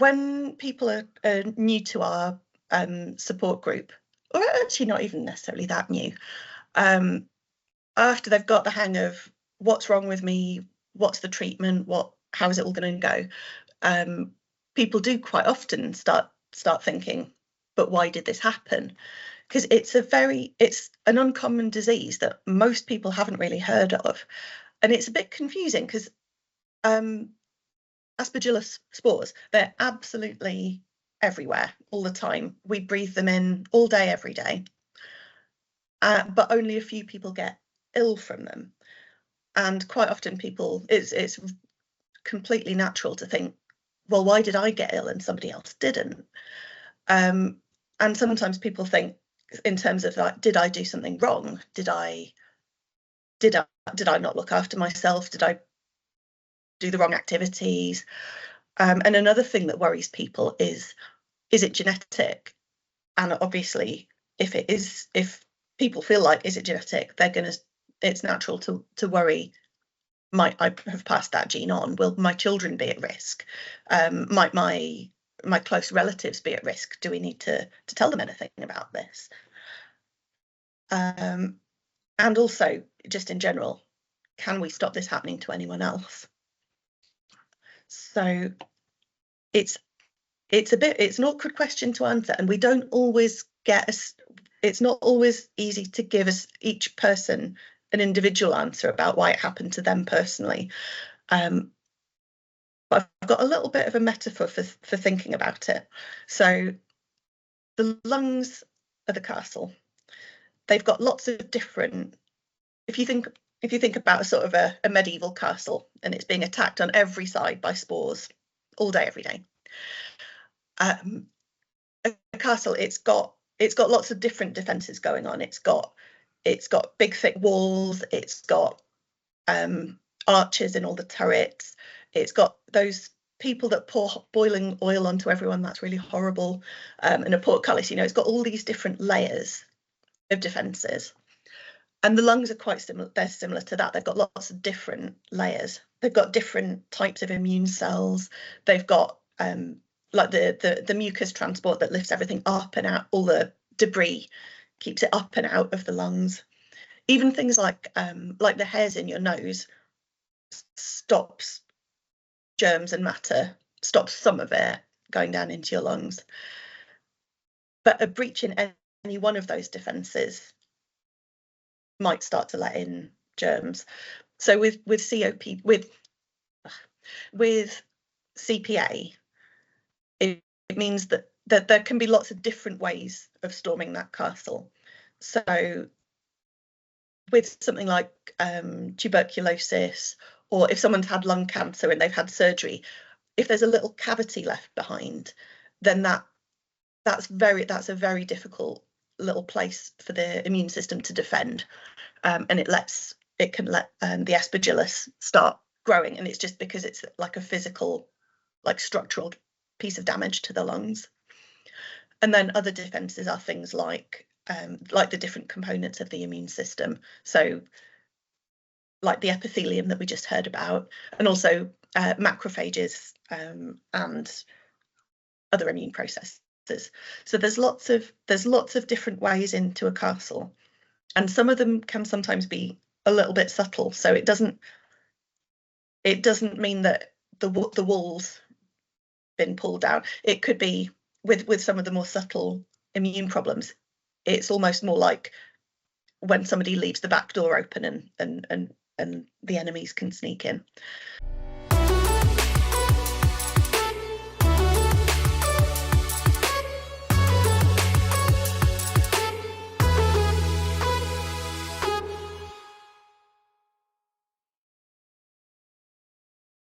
when people are new to our support group, or actually not even necessarily that new, after they've got the hang of what's wrong with me, what's the treatment, how is it all going to go, people do quite often start thinking, but why did this happen? Because it's an uncommon disease that most people haven't really heard of, and it's a bit confusing because Aspergillus spores, they're absolutely everywhere all the time. We breathe them in all day, every day, but only a few people get ill from them. And quite often it's completely natural to think, well, why did I get ill and somebody else didn't? And sometimes people think in terms of like, did I do something wrong? Did I not look after myself? Did I do the wrong activities? And another thing that worries people is it genetic? And obviously, if people feel like, is it genetic, it's natural to worry, might I have passed that gene on? Will my children be at risk? Might my close relatives be at risk? Do we need to tell them anything about this? And also, just in general, can we stop this happening to anyone else? So it's an awkward question to answer, and we don't always it's not always easy to give us each person an individual answer about why it happened to them personally. But I've got a little bit of a metaphor for thinking about it. So the lungs are the castle. They've got lots of different, if you think about a sort of a medieval castle, and it's being attacked on every side by spores all day, every day. A castle, it's got lots of different defenses going on. It's got big thick walls. It's got archers in all the turrets. It's got those people that pour boiling oil onto everyone. That's really horrible. And a portcullis, it's got all these different layers of defenses. And the lungs are quite similar. They're similar to that. They've got lots of different layers. They've got different types of immune cells. They've got like the mucus transport that lifts everything up and out, all the debris, keeps it up and out of the lungs. Even things like the hairs in your nose stops germs and matter, stops some of it going down into your lungs. But a breach in any one of those defenses might start to let in germs. So with CPA, it means that there can be lots of different ways of storming that castle. So with something like tuberculosis, or if someone's had lung cancer and they've had surgery, if there's a little cavity left behind, then that's a very difficult little place for the immune system to defend, and it can let the Aspergillus start growing, and it's just because it's like a physical, like structural piece of damage to the lungs. And then other defenses are things like the different components of the immune system, so like the epithelium that we just heard about, and also macrophages and other immune processes. So there's lots of different ways into a castle, and some of them can sometimes be a little bit subtle. So it doesn't mean that the walls been pulled down. It could be with some of the more subtle immune problems. It's almost more like when somebody leaves the back door open and the enemies can sneak in.